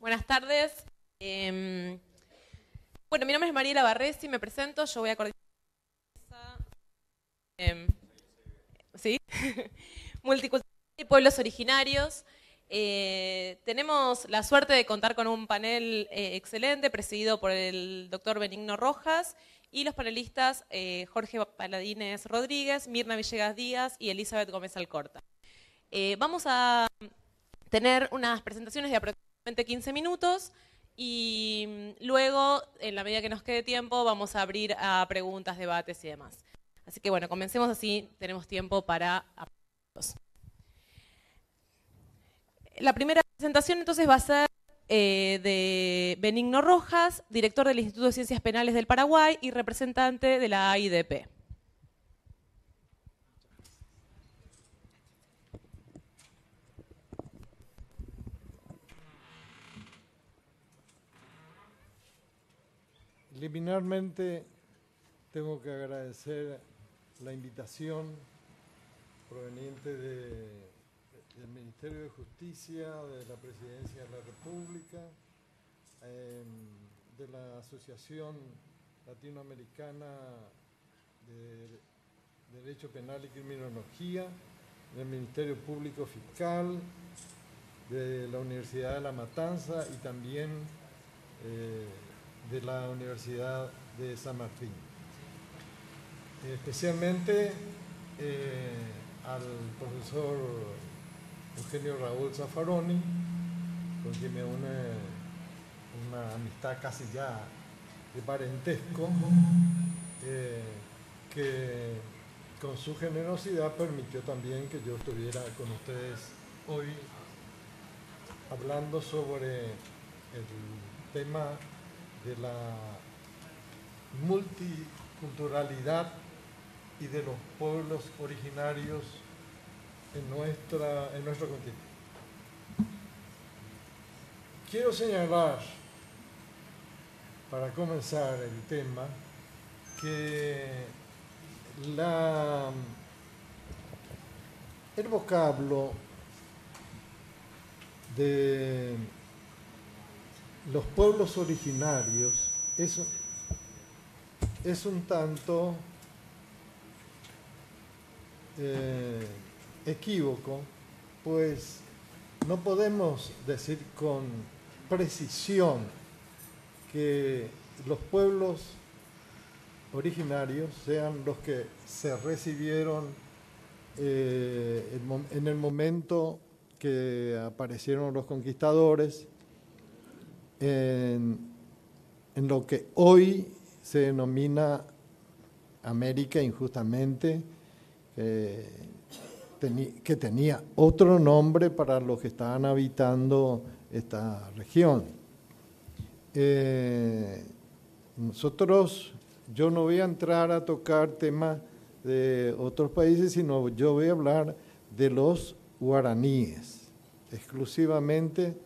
Buenas tardes. Bueno, mi nombre es Mariela Barresi, me presento, yo voy a coordinar ¿sí? Multiculturalidad y pueblos originarios. Tenemos la suerte de contar con un panel excelente, presidido por el doctor Benigno Rojas, y los panelistas Jorge Paladines Rodríguez, Mirna Villegas Díaz y Elizabeth Gómez Alcorta. Vamos a tener unas presentaciones de aproximadamente 15 minutos y luego, en la medida que nos quede tiempo, vamos a abrir a preguntas, debates y demás. Así que bueno, comencemos así, tenemos tiempo para preguntas. La primera presentación entonces va a ser de Benigno Rojas, director del Instituto de Ciencias Penales del Paraguay y representante de la AIDP. Preliminarmente tengo que agradecer la invitación proveniente del Ministerio de Justicia, de la Presidencia de la República, de la Asociación Latinoamericana de Derecho Penal y Criminología, del Ministerio Público Fiscal, de la Universidad de La Matanza y también de la Universidad de San Martín. Especialmente al profesor Eugenio Raúl Zaffaroni, con quien me une una amistad casi ya de parentesco, que con su generosidad permitió también que yo estuviera con ustedes hoy hablando sobre el tema de la multiculturalidad y de los pueblos originarios en nuestro continente. Quiero señalar, para comenzar el tema, que el vocablo de los pueblos originarios es un tanto equívoco, pues no podemos decir con precisión que los pueblos originarios sean los que se recibieron en el momento que aparecieron los conquistadores, en lo que hoy se denomina América injustamente, que tenía otro nombre para los que estaban habitando esta región. Yo no voy a entrar a tocar temas de otros países, sino yo voy a hablar de los guaraníes exclusivamente,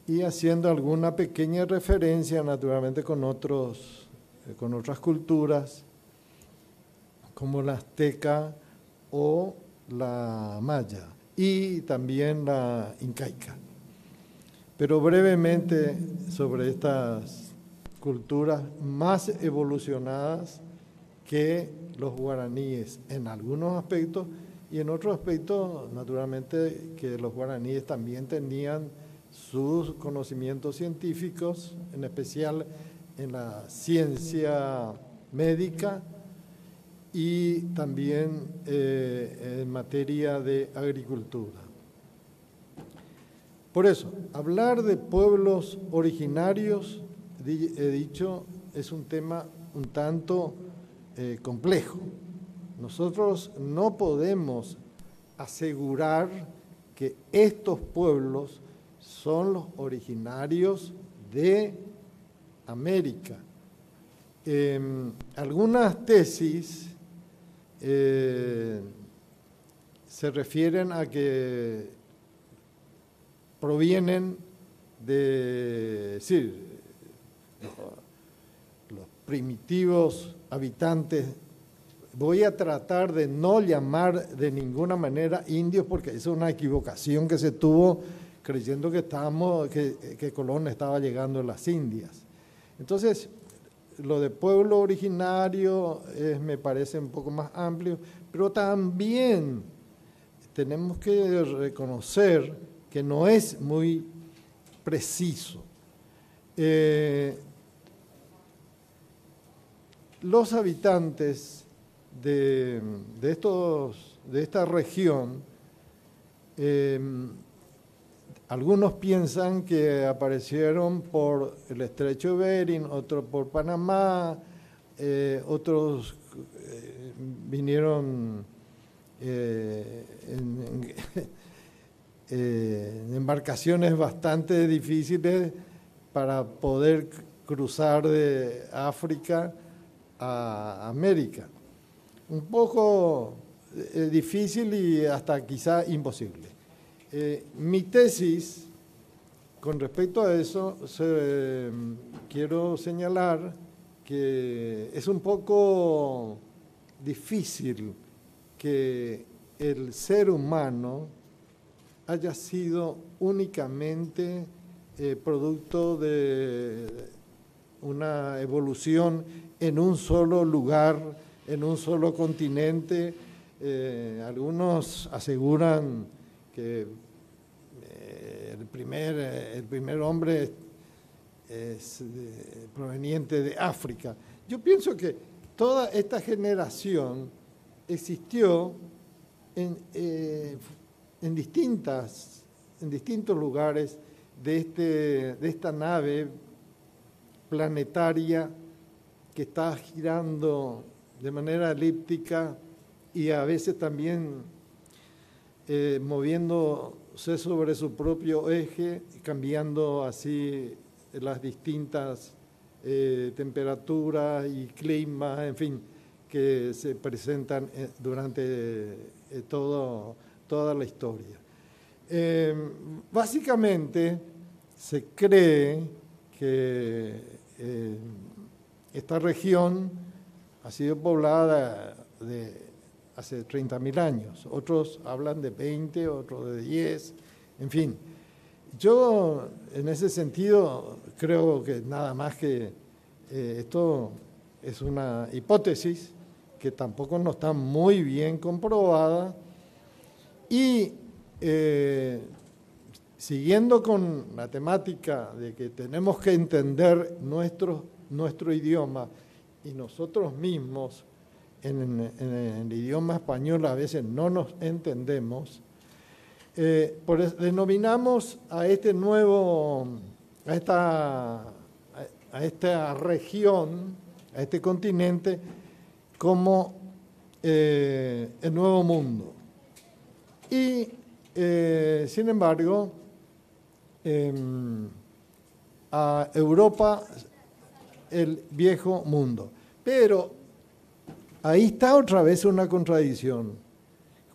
y haciendo alguna pequeña referencia naturalmente con otras culturas como la azteca o la maya y también la incaica. Pero brevemente sobre estas culturas más evolucionadas que los guaraníes en algunos aspectos, y en otros aspectos naturalmente que los guaraníes también tenían sus conocimientos científicos, en especial en la ciencia médica y también en materia de agricultura. Por eso, hablar de pueblos originarios, he dicho, es un tema un tanto complejo. Nosotros no podemos asegurar que estos pueblos son los originarios de América. Algunas tesis se refieren a que provienen de los primitivos habitantes. Voy a tratar de no llamar de ninguna manera indios, porque esa es una equivocación que se tuvo creyendo que Colón estaba llegando a las Indias. Entonces, lo de pueblo originario me parece un poco más amplio, pero también tenemos que reconocer que no es muy preciso. Los habitantes de esta región, algunos piensan que aparecieron por el Estrecho de Bering, otros por Panamá, otros vinieron en embarcaciones bastante difíciles para poder cruzar de África a América. Un poco difícil y hasta quizá imposible. Mi tesis con respecto a eso, quiero señalar que es un poco difícil que el ser humano haya sido únicamente producto de una evolución en un solo lugar, en un solo continente. Algunos aseguran que el primer hombre es proveniente de África. Yo pienso que toda esta generación existió en distintos lugares de esta nave planetaria que está girando de manera elíptica y a veces también moviéndose sobre su propio eje, cambiando así las distintas temperaturas y climas, en fin, que se presentan durante toda la historia. Básicamente se cree que esta región ha sido poblada hace 30.000 años. Otros hablan de 20, otros de 10, en fin. Yo, en ese sentido, creo que nada más que esto es una hipótesis que tampoco no está muy bien comprobada y siguiendo con la temática de que tenemos que entender nuestro idioma y nosotros mismos en el idioma español a veces no nos entendemos, denominamos a esta región, a este continente, como el Nuevo Mundo. Y, sin embargo, a Europa, el Viejo Mundo. Pero ahí está otra vez una contradicción.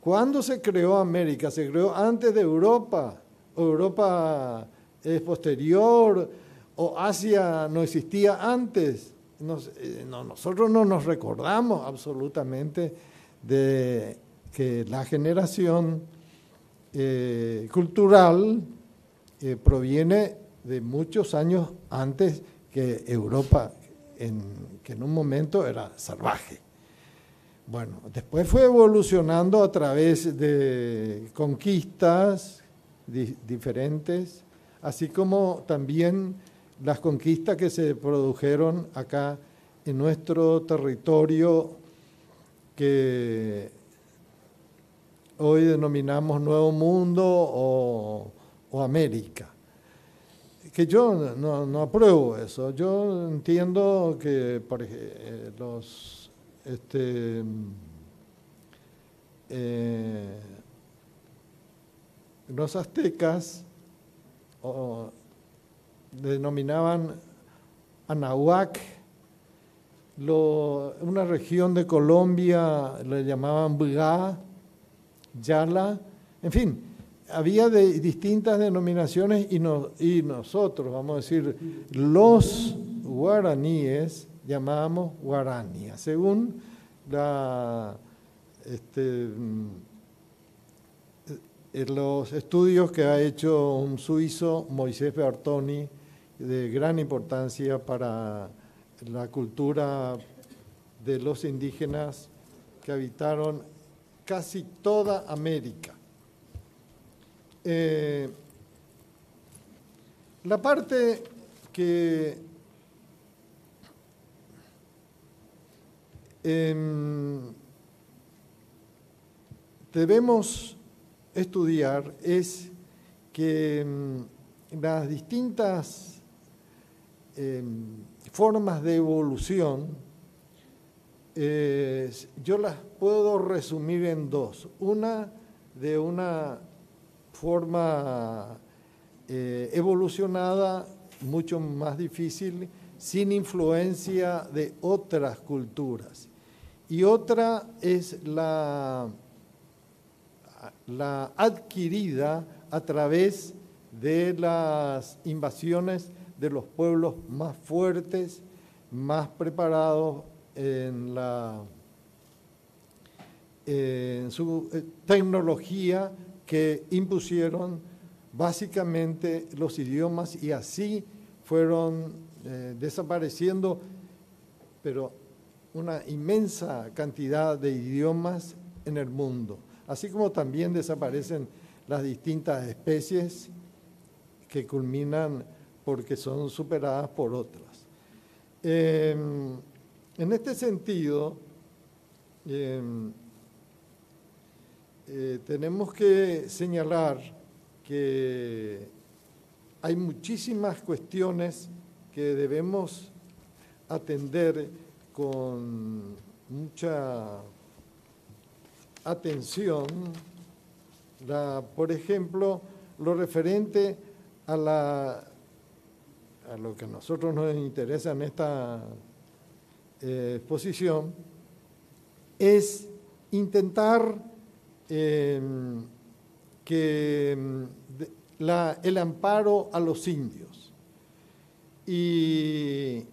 ¿Cuándo se creó América? ¿Se creó antes de Europa? ¿O Europa es posterior? ¿O Asia no existía antes? Nosotros no nos recordamos absolutamente de que la generación cultural proviene de muchos años antes que Europa, que en un momento era salvaje. Bueno, después fue evolucionando a través de conquistas diferentes, así como también las conquistas que se produjeron acá en nuestro territorio que hoy denominamos Nuevo Mundo o América. Que yo no apruebo eso. Yo entiendo que por ejemplo, los aztecas denominaban Anahuac, una región de Colombia le llamaban Bugá, Yala, en fin, había distintas denominaciones y nosotros, vamos a decir, los guaraníes llamábamos Guarania, según los estudios que ha hecho un suizo, Moisés Bertoni, de gran importancia para la cultura de los indígenas que habitaron casi toda América. La parte que debemos estudiar es que las distintas formas de evolución, yo las puedo resumir en dos. Una de una forma evolucionada, mucho más difícil, sin influencia de otras culturas. Y otra es la adquirida a través de las invasiones de los pueblos más fuertes, más preparados en su tecnología, que impusieron básicamente los idiomas, y así fueron desapareciendo, pero una inmensa cantidad de idiomas en el mundo, así como también desaparecen las distintas especies que culminan porque son superadas por otras. En este sentido, tenemos que señalar que hay muchísimas cuestiones que debemos atender con mucha atención. Por ejemplo, lo referente a lo que a nosotros nos interesa en esta exposición, es intentar el amparo a los indios. Y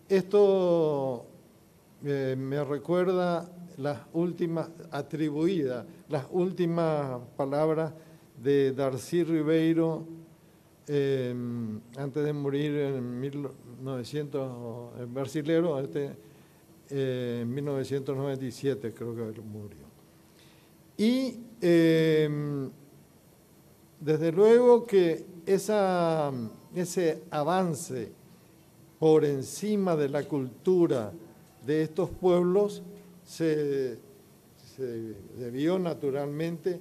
esto me recuerda las últimas palabras de Darcy Ribeiro antes de morir en 1900, el brasilero, en 1997 creo que murió. Y desde luego que ese avance por encima de la cultura de estos pueblos se debió naturalmente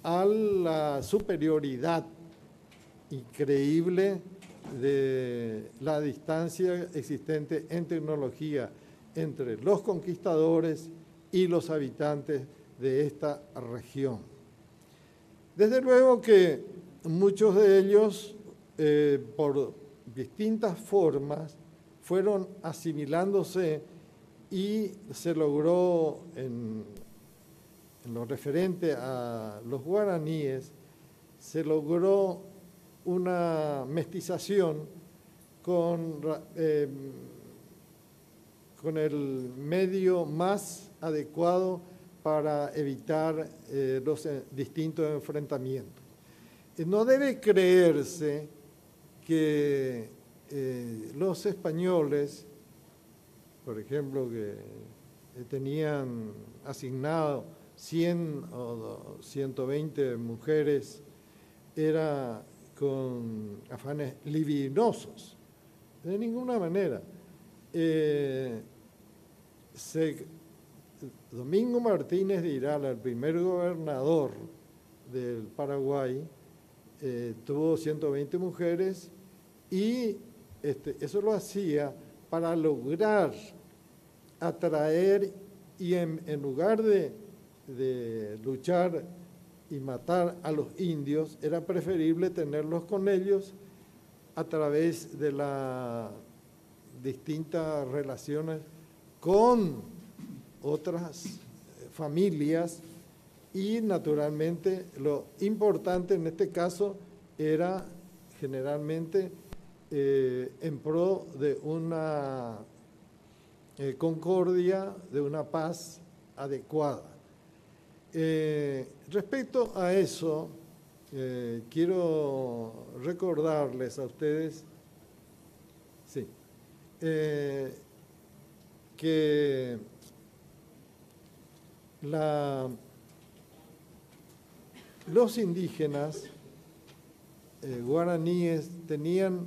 a la superioridad increíble de la distancia existente en tecnología entre los conquistadores y los habitantes de esta región. Desde luego que muchos de ellos, por distintas formas, fueron asimilándose, y se logró, en lo referente a los guaraníes, se logró una mestización con el medio más adecuado para evitar los distintos enfrentamientos. No debe creerse que los españoles, por ejemplo, que tenían asignado 100 o 120 mujeres, era con afanes libidinosos, de ninguna manera. Domingo Martínez de Irala, el primer gobernador del Paraguay, tuvo 120 mujeres, y eso lo hacía para lograr atraer, y en lugar de luchar y matar a los indios, era preferible tenerlos con ellos a través de las distintas relaciones con otras familias, y naturalmente lo importante en este caso era generalmente en pro de una concordia, de una paz adecuada. Respecto a eso, quiero recordarles a ustedes, sí, que los indígenas guaraníes tenían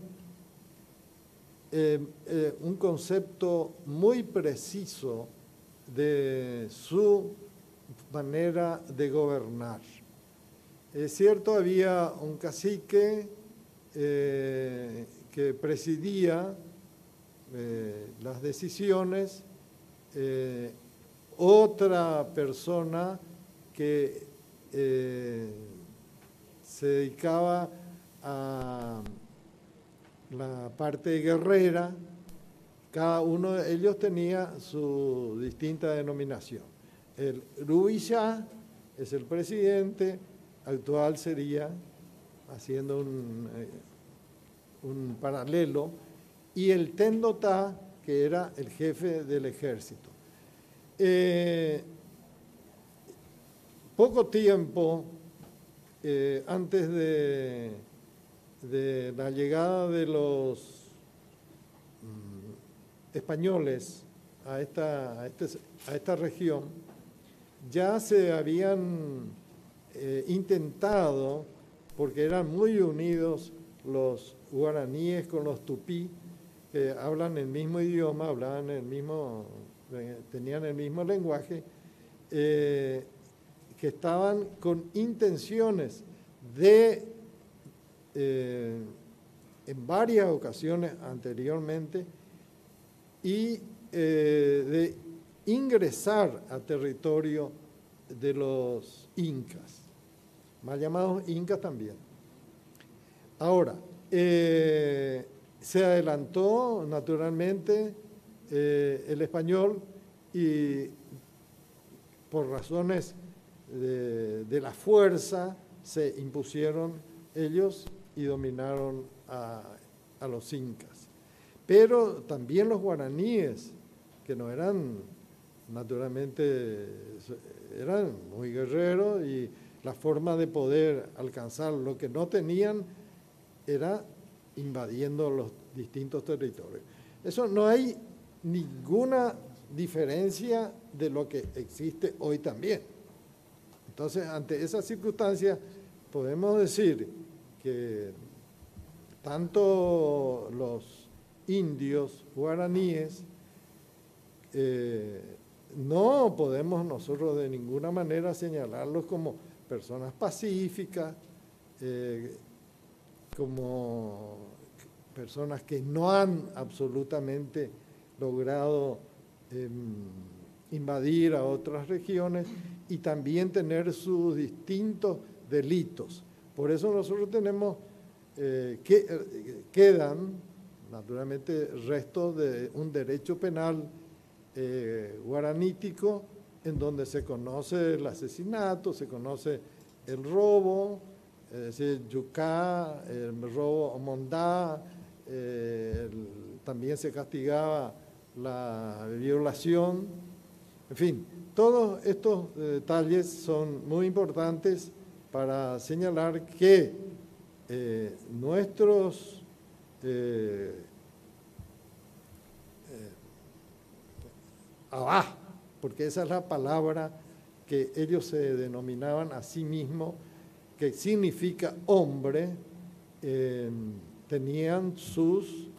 un concepto muy preciso de su manera de gobernar. Es cierto, había un cacique que presidía las decisiones, otra persona que se dedicaba a la parte guerrera. Cada uno de ellos tenía su distinta denominación. El Rubillá es el presidente, actual sería, haciendo un paralelo, y el Tendotá, que era el jefe del ejército. Poco tiempo antes de la llegada de los españoles a esta región, ya se habían intentado, porque eran muy unidos los guaraníes con los tupí, que hablan el mismo idioma, tenían el mismo lenguaje, que estaban con intenciones de, en varias ocasiones anteriormente, y de ingresar a territorio de los incas, mal llamados incas también. Ahora, se adelantó naturalmente el español y por razones de la fuerza se impusieron ellos y dominaron a los incas. Pero también los guaraníes, que no eran, naturalmente, eran muy guerreros, y la forma de poder alcanzar lo que no tenían era invadiendo los distintos territorios. Eso no hay ninguna diferencia de lo que existe hoy también. Entonces, ante esa circunstancia, podemos decir que tanto los indios guaraníes, no podemos nosotros de ninguna manera señalarlos como personas pacíficas, como personas que no han absolutamente logrado invadir a otras regiones y también tener sus distintos delitos. Por eso nosotros tenemos, quedan naturalmente restos de un derecho penal guaranítico, en donde se conoce el asesinato, se conoce el robo, es decir, yucá, el robo mondá, también se castigaba la violación. En fin, todos estos detalles son muy importantes para señalar que nuestros abá, porque esa es la palabra que ellos se denominaban a sí mismos, que significa hombre, tenían sus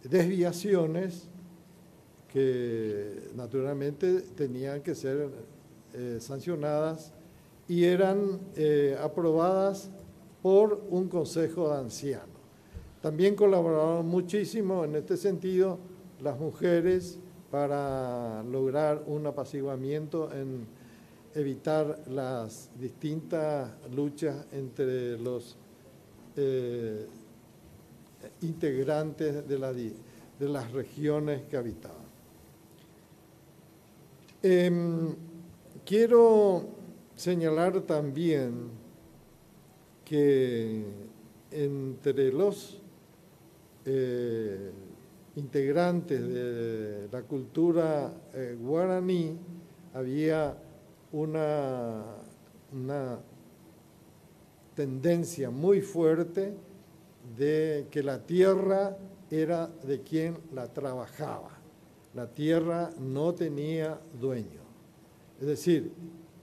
desviaciones que naturalmente tenían que ser sancionadas y eran aprobadas por un consejo de ancianos. También colaboraron muchísimo en este sentido las mujeres para lograr un apaciguamiento en evitar las distintas luchas entre los integrantes de las regiones que habitaban. Quiero señalar también que entre los integrantes de la cultura guaraní había una tendencia muy fuerte de que la tierra era de quien la trabajaba. La tierra no tenía dueño. Es decir,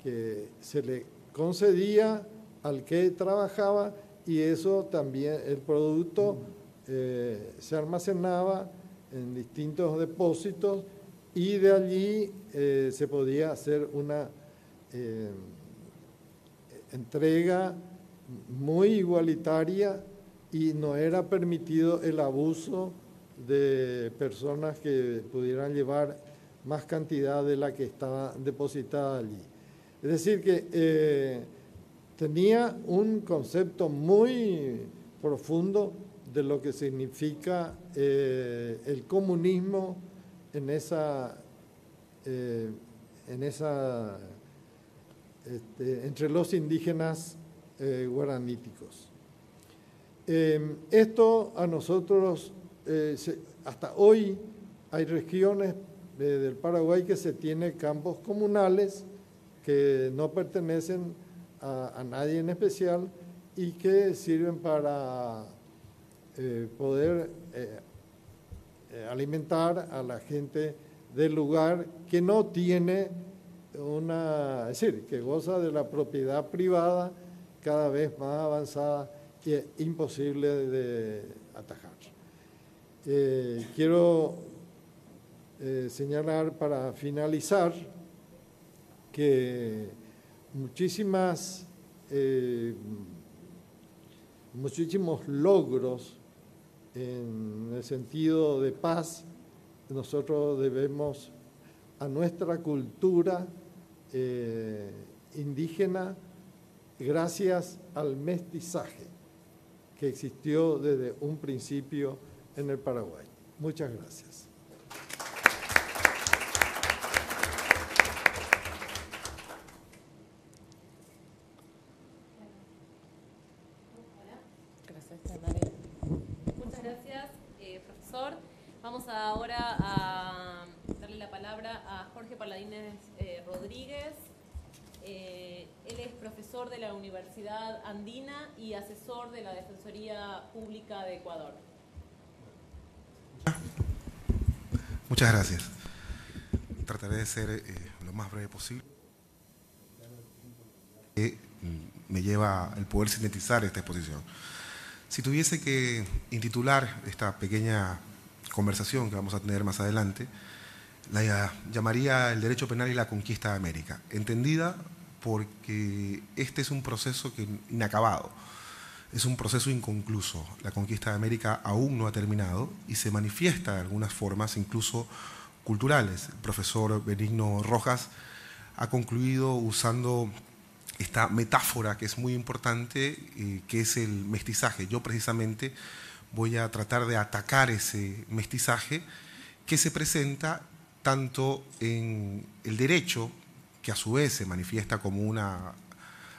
que se le concedía al que trabajaba y eso también, el producto se almacenaba en distintos depósitos y de allí se podía hacer una entrega muy igualitaria y no era permitido el abuso de personas que pudieran llevar más cantidad de la que estaba depositada allí. Es decir, que tenía un concepto muy profundo de lo que significa el comunismo entre los indígenas guaraníticos. Esto a nosotros, hasta hoy hay regiones del Paraguay que se tienen campos comunales que no pertenecen a nadie en especial y que sirven para poder alimentar a la gente del lugar que no tiene es decir, que goza de la propiedad privada cada vez más avanzada y es imposible de atajar. Quiero señalar para finalizar que muchísimos logros en el sentido de paz nosotros debemos a nuestra cultura indígena gracias al mestizaje que existió desde un principio en el Paraguay. Muchas gracias. Muchas gracias, profesor. Vamos ahora a darle la palabra a Jorge Paladines Rodríguez. Él es profesor de la Universidad Andina y asesor de la Defensoría Pública de Ecuador. Muchas gracias. Trataré de ser lo más breve posible. Me lleva el poder sintetizar esta exposición. Si tuviese que intitular esta pequeña conversación que vamos a tener más adelante, la llamaría el derecho penal y la conquista de América, entendida porque este es un proceso inacabado, es un proceso inconcluso. La conquista de América aún no ha terminado y se manifiesta de algunas formas, incluso culturales. El profesor Benigno Rojas ha concluido usando esta metáfora que es muy importante, que es el mestizaje. Yo precisamente voy a tratar de atacar ese mestizaje que se presenta tanto en el derecho, que a su vez se manifiesta como una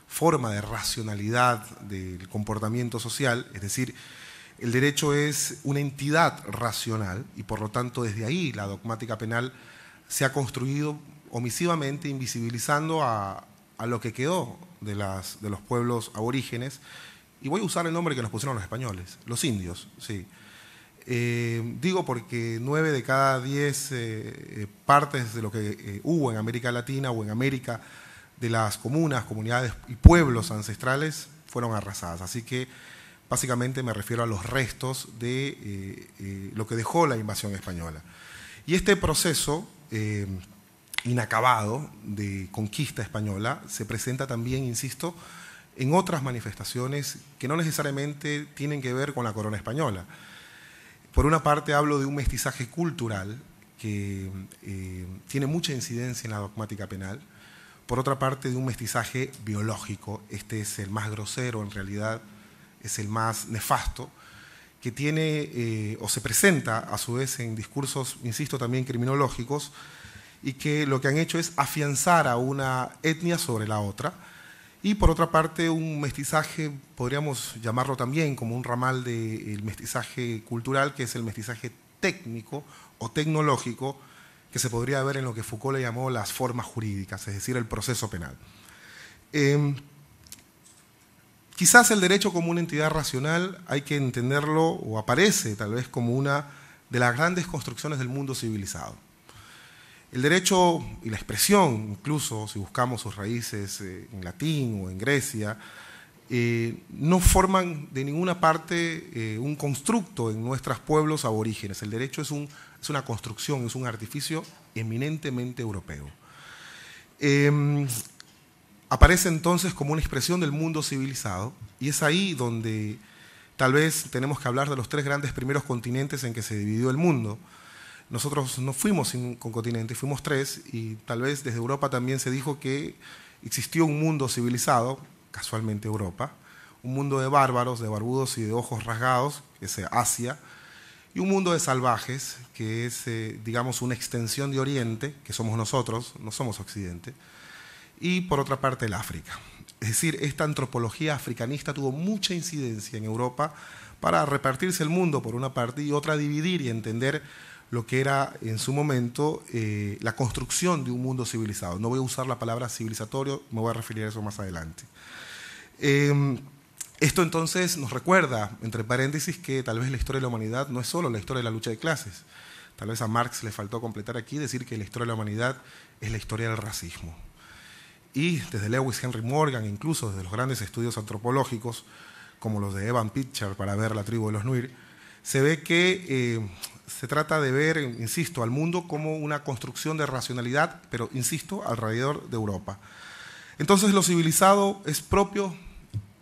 forma de racionalidad del comportamiento social, es decir, el derecho es una entidad racional y por lo tanto desde ahí la dogmática penal se ha construido omisivamente, invisibilizando a lo que quedó de los pueblos aborígenes, y voy a usar el nombre que nos pusieron los españoles, los indios, sí. Digo porque 9 de cada 10 partes de lo que hubo en América Latina o en América, de las comunas, comunidades y pueblos ancestrales fueron arrasadas. Así que básicamente me refiero a los restos de lo que dejó la invasión española. Y este proceso inacabado de conquista española se presenta también, insisto, en otras manifestaciones que no necesariamente tienen que ver con la corona española. Por una parte hablo de un mestizaje cultural que tiene mucha incidencia en la dogmática penal. Por otra parte, de un mestizaje biológico, este es el más grosero, en realidad es el más nefasto, que tiene o se presenta a su vez en discursos, insisto, también criminológicos, y que lo que han hecho es afianzar a una etnia sobre la otra. Y por otra parte, un mestizaje, podríamos llamarlo también como un ramal del mestizaje cultural, que es el mestizaje técnico o tecnológico, que se podría ver en lo que Foucault le llamó las formas jurídicas, es decir, el proceso penal. Quizás el derecho como una entidad racional hay que entenderlo, o aparece tal vez como una de las grandes construcciones del mundo civilizado. El derecho y la expresión, incluso si buscamos sus raíces en latín o en Grecia, no forman de ninguna parte un constructo en nuestros pueblos aborígenes. El derecho es una construcción, es un artificio eminentemente europeo. Aparece entonces como una expresión del mundo civilizado, y es ahí donde tal vez tenemos que hablar de los tres grandes primeros continentes en que se dividió el mundo. Nosotros no fuimos con continente, fuimos tres, y tal vez desde Europa también se dijo que existió un mundo civilizado, casualmente Europa, un mundo de bárbaros, de barbudos y de ojos rasgados, que es Asia, y un mundo de salvajes, que es, digamos, una extensión de Oriente, que somos nosotros, no somos Occidente, y por otra parte el África. Es decir, esta antropología africanista tuvo mucha incidencia en Europa para repartirse el mundo por una parte y otra dividir y entender lo que era en su momento la construcción de un mundo civilizado. No voy a usar la palabra civilizatorio, me voy a referir a eso más adelante. Esto entonces nos recuerda, entre paréntesis, que tal vez la historia de la humanidad no es solo la historia de la lucha de clases. Tal vez a Marx le faltó completar aquí, decir que la historia de la humanidad es la historia del racismo. Y desde Lewis Henry Morgan, incluso desde los grandes estudios antropológicos, como los de Evan Pitcher para ver la tribu de los Nuer, se ve que se trata de ver, insisto, al mundo como una construcción de racionalidad, pero, insisto, alrededor de Europa. Entonces lo civilizado es propio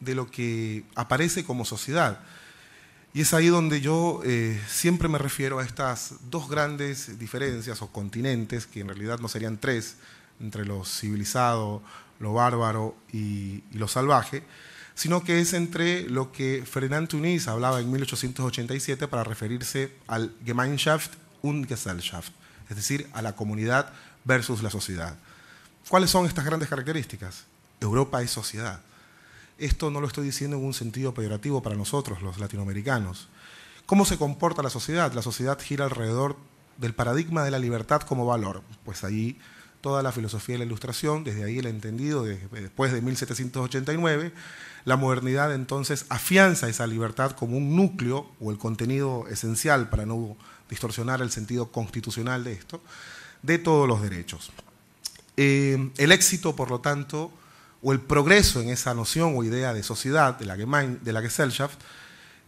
de lo que aparece como sociedad. Y es ahí donde yo siempre me refiero a estas dos grandes diferencias o continentes, que en realidad no serían tres, entre lo civilizado, lo bárbaro y lo salvaje, sino que es entre lo que Ferdinand Tönnies hablaba en 1887 para referirse al Gemeinschaft und Gesellschaft, es decir, a la comunidad versus la sociedad. ¿Cuáles son estas grandes características? Europa es sociedad. Esto no lo estoy diciendo en un sentido peyorativo para nosotros, los latinoamericanos. ¿Cómo se comporta la sociedad? La sociedad gira alrededor del paradigma de la libertad como valor. Pues ahí toda la filosofía de la Ilustración, desde ahí el entendido, después de 1789, la modernidad entonces afianza esa libertad como un núcleo o el contenido esencial, para no distorsionar el sentido constitucional de esto, de todos los derechos. El éxito, por lo tanto, o el progreso en esa noción o idea de sociedad, de la Gesellschaft,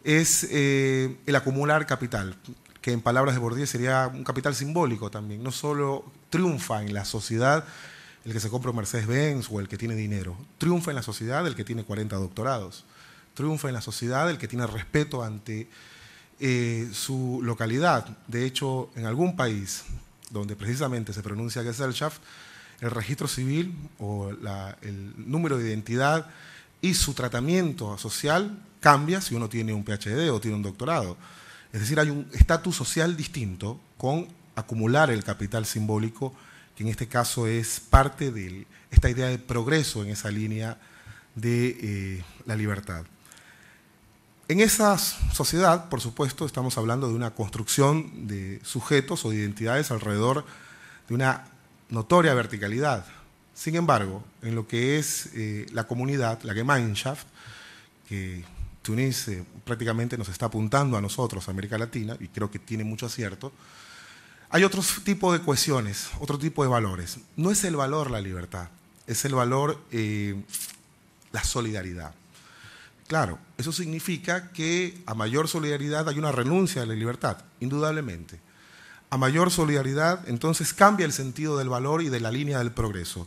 es el acumular capital, que en palabras de Bourdieu sería un capital simbólico también. No solo triunfa en la sociedad el que se compra un Mercedes-Benz o el que tiene dinero, triunfa en la sociedad el que tiene 40 doctorados, triunfa en la sociedad el que tiene respeto ante su localidad. De hecho, en algún país donde precisamente se pronuncia Gesellschaft, el registro civil o el número de identidad y su tratamiento social cambia si uno tiene un PhD o tiene un doctorado. Es decir, hay un estatus social distinto con acumular el capital simbólico, que en este caso es parte de esta idea de progreso en esa línea de la libertad. En esa sociedad, por supuesto, estamos hablando de una construcción de sujetos o de identidades alrededor de una notoria verticalidad. Sin embargo, en lo que es la comunidad, la Gemeinschaft, que Tönnies prácticamente nos está apuntando a nosotros, a América Latina, y creo que tiene mucho acierto, hay otro tipo de cohesiones, otro tipo de valores. No es el valor la libertad, es el valor la solidaridad. Claro, eso significa que a mayor solidaridad hay una renuncia a la libertad, indudablemente. A mayor solidaridad, entonces cambia el sentido del valor y de la línea del progreso.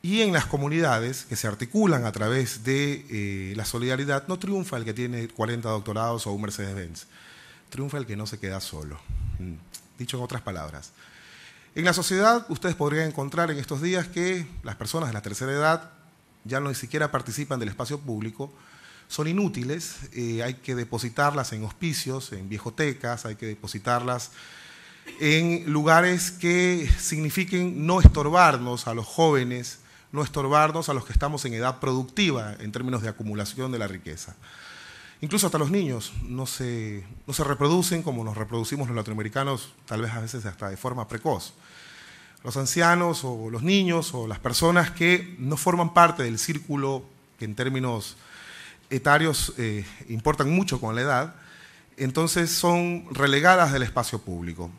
Y en las comunidades que se articulan a través de la solidaridad, no triunfa el que tiene 40 doctorados o un Mercedes-Benz, triunfa el que no se queda solo. Dicho en otras palabras. En la sociedad, ustedes podrían encontrar en estos días que las personas de la tercera edad ya no ni siquiera participan del espacio público, son inútiles, hay que depositarlas en hospicios, en viejotecas, hay que depositarlas en lugares que signifiquen no estorbarnos a los jóvenes, no estorbarnos a los que estamos en edad productiva en términos de acumulación de la riqueza. Incluso hasta los niños no se reproducen como nos reproducimos los latinoamericanos, tal vez a veces hasta de forma precoz. Los ancianos o los niños o las personas que no forman parte del círculo que en términos etarios importan mucho con la edad, entonces son relegadas del espacio público.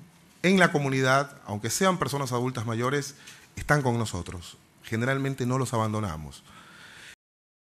En la comunidad, aunque sean personas adultas mayores, están con nosotros. Generalmente no los abandonamos.